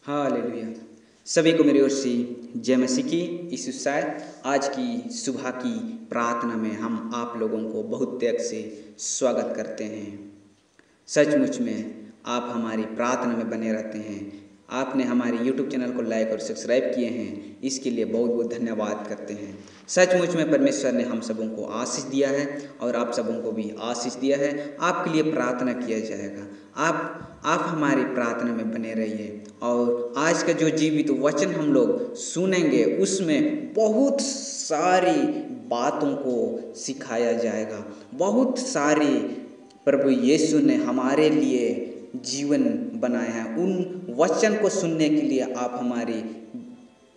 Hallelujah. सभी को मेरी ओर से जय मसीह की। इस आज की सुबह की प्रार्थना में हम आप लोगों को बहुत त्याग से स्वागत करते हैं। सचमुच में आप हमारी प्रार्थना में बने रहते हैं। आपने हमारे YouTube चैनल को लाइक और सब्सक्राइब किए हैं, इसके लिए बहुत बहुत धन्यवाद करते हैं। सचमुच में परमेश्वर ने हम सबों को आशीष दिया है और आप सबों को भी आशीष दिया है। आपके लिए प्रार्थना किया जाएगा। आप हमारी प्रार्थना में बने रहिए और आज का जो जीवित वचन हम लोग सुनेंगे उसमें बहुत सारी बातों को सिखाया जाएगा। बहुत सारी प्रभु यीशु ने हमारे लिए जीवन बनाया है। उन वचन को सुनने के लिए आप हमारी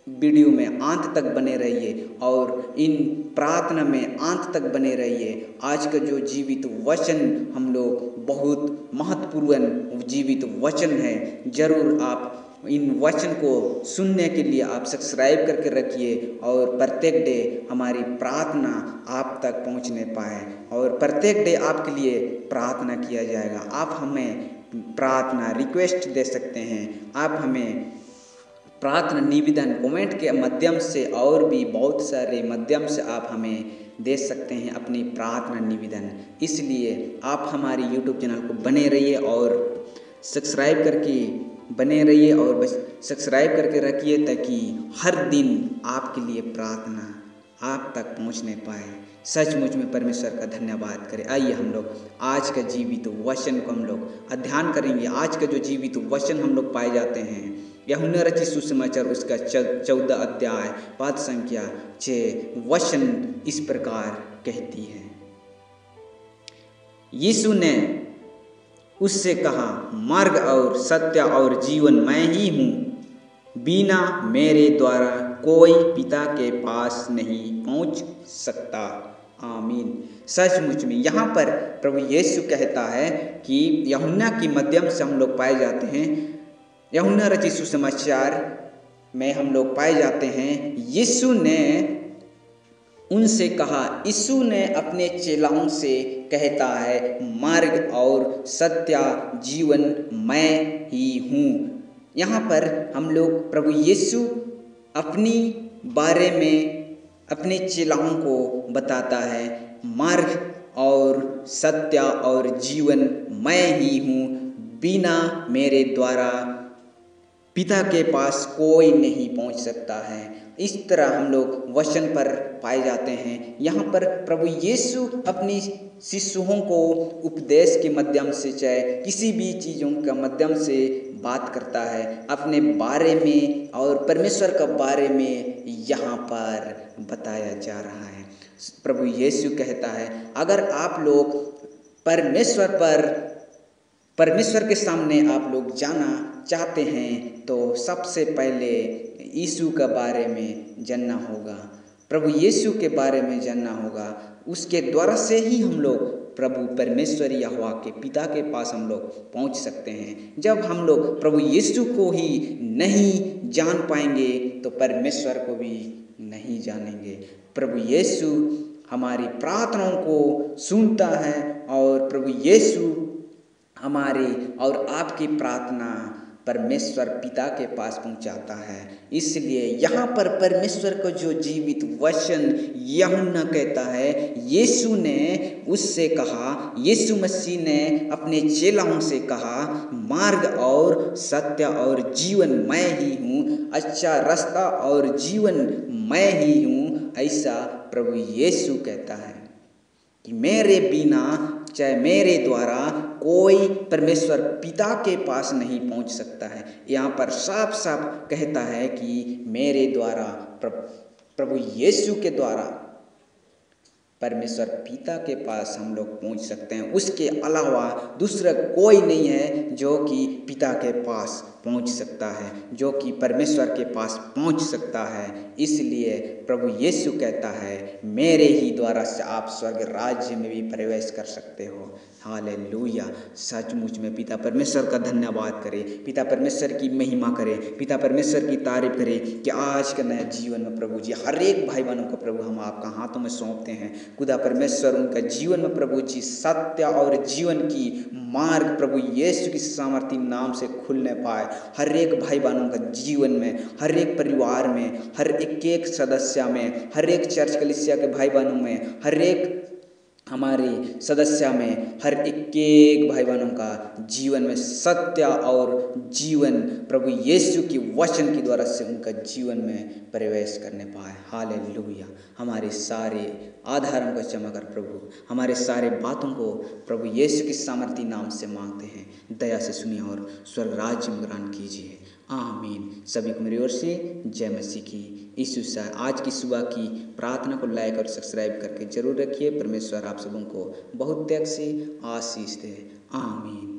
वीडियो में अंत तक बने रहिए और इन प्रार्थना में अंत तक बने रहिए। आज का जो जीवित वचन हम लोग बहुत महत्वपूर्ण जीवित वचन है। ज़रूर आप इन वचन को सुनने के लिए आप सब्सक्राइब करके रखिए और प्रत्येक डे हमारी प्रार्थना आप तक पहुंचने पाए और प्रत्येक डे आपके लिए प्रार्थना किया जाएगा। आप हमें प्रार्थना रिक्वेस्ट दे सकते हैं। आप हमें प्रार्थना निवेदन कमेंट के माध्यम से और भी बहुत सारे माध्यम से आप हमें दे सकते हैं अपनी प्रार्थना निवेदन। इसलिए आप हमारी YouTube चैनल को बने रहिए और सब्सक्राइब करके बने रहिए और बस सब्सक्राइब करके रखिए ताकि हर दिन आपके लिए प्रार्थना आप तक पहुंचने पाए। सचमुच में परमेश्वर का धन्यवाद करें। आइए हम लोग आज का जीवित वचन को हम लोग अध्ययन करेंगे। आज का जो जीवित वचन हम लोग पाए जाते हैं यूहन्ना रचित सुसमाचार उसका 14 अध्याय पद संख्या 6 वचन इस प्रकार कहती है। यीशु ने उससे कहा, मार्ग और सत्य और जीवन मैं ही हूँ। बिना मेरे द्वारा कोई पिता के पास नहीं पहुँच सकता। आमीन। सचमुच में यहाँ पर प्रभु यीशु कहता है कि यूहन्ना के माध्यम से हम लोग पाए जाते हैं। यूहन्ना रचित सुसमाचार में हम लोग पाए जाते हैं। यीशु ने उनसे कहा, यीशु ने अपने चेलाओं से कहता है, मार्ग और सत्य जीवन मैं ही हूँ। यहाँ पर हम लोग प्रभु यीशु अपनी बारे में अपने चेलाओं को बताता है, मार्ग और सत्य और जीवन मैं ही हूँ। बिना मेरे द्वारा पिता के पास कोई नहीं पहुंच सकता है। इस तरह हम लोग वचन पर पाए जाते हैं। यहाँ पर प्रभु यीशु अपनी शिष्यों को उपदेश के माध्यम से चाहे किसी भी चीज़ों के माध्यम से बात करता है अपने बारे में और परमेश्वर के बारे में यहाँ पर बताया जा रहा है। प्रभु यीशु कहता है, अगर आप लोग परमेश्वर के सामने आप लोग जाना चाहते हैं तो सबसे पहले यीशु के बारे में जानना होगा, प्रभु यीशु के बारे में जानना होगा। उसके द्वारा से ही हम लोग प्रभु परमेश्वर यहोवा के पिता के पास हम लोग पहुंच सकते हैं। जब हम लोग प्रभु यीशु को ही नहीं जान पाएंगे तो परमेश्वर को भी नहीं जानेंगे। प्रभु यीशु हमारी प्रार्थनाओं को सुनता है और प्रभु यीशु हमारी और आपकी प्रार्थना परमेश्वर पिता के पास पहुंचाता है। इसलिए यहाँ पर परमेश्वर का जो जीवित वचन यूहन्ना कहता है, यीशु ने उससे कहा, यीशु मसीह ने अपने चेलाओं से कहा, मार्ग और सत्य और जीवन मैं ही हूँ। अच्छा रास्ता और जीवन मैं ही हूँ। ऐसा प्रभु यीशु कहता है कि मेरे बिना चाहे मेरे द्वारा कोई परमेश्वर पिता के पास नहीं पहुंच सकता है। यहाँ पर साफ साफ कहता है कि मेरे द्वारा प्रभु यीशु के द्वारा परमेश्वर पिता के पास हम लोग पहुंच सकते हैं। उसके अलावा दूसरा कोई नहीं है जो कि पिता के पास पहुंच सकता है, जो कि परमेश्वर के पास पहुंच सकता है। इसलिए प्रभु यीशु कहता है, मेरे ही द्वारा से आप स्वर्ग राज्य में भी प्रवेश कर सकते हो। हालेलुया। सचमुच में पिता परमेश्वर का धन्यवाद करें, पिता परमेश्वर की महिमा करें, पिता परमेश्वर की तारीफ करें कि आज का नया जीवन में प्रभु जी हर एक भाई बहनों को प्रभु हम आपका हाथों में सौंपते हैं। खुदा परमेश्वर उनका जीवन में प्रभु जी सत्य और जीवन की मार्ग प्रभु यीशु की सामर्थी नाम से खुलने पाए। हर एक भाई बहनों का जीवन में, हर एक परिवार में, हर एक सदस्य में, हर एक चर्च कलीसिया के भाई बहनों में, हर एक हमारे सदस्य में, हर एक भाई बहनों का जीवन में सत्य और जीवन प्रभु यीशु की वचन के द्वारा से उनका जीवन में प्रवेश करने पाए। हालेलुया। हमारे सारे आधारों को क्षमा कर प्रभु, हमारे सारे बातों को प्रभु यीशु की सामर्थी नाम से मांगते हैं। दया से सुनिए और स्वर्ग राज्य में ग्रहण कीजिए। आमीन। सभी को मेरी ओर से जय मसीह की। यीशु से आज की सुबह की प्रार्थना को लाइक और सब्सक्राइब करके जरूर रखिए। परमेश्वर आप सबों को बहुत त्याग से आशीष दे। आमीन।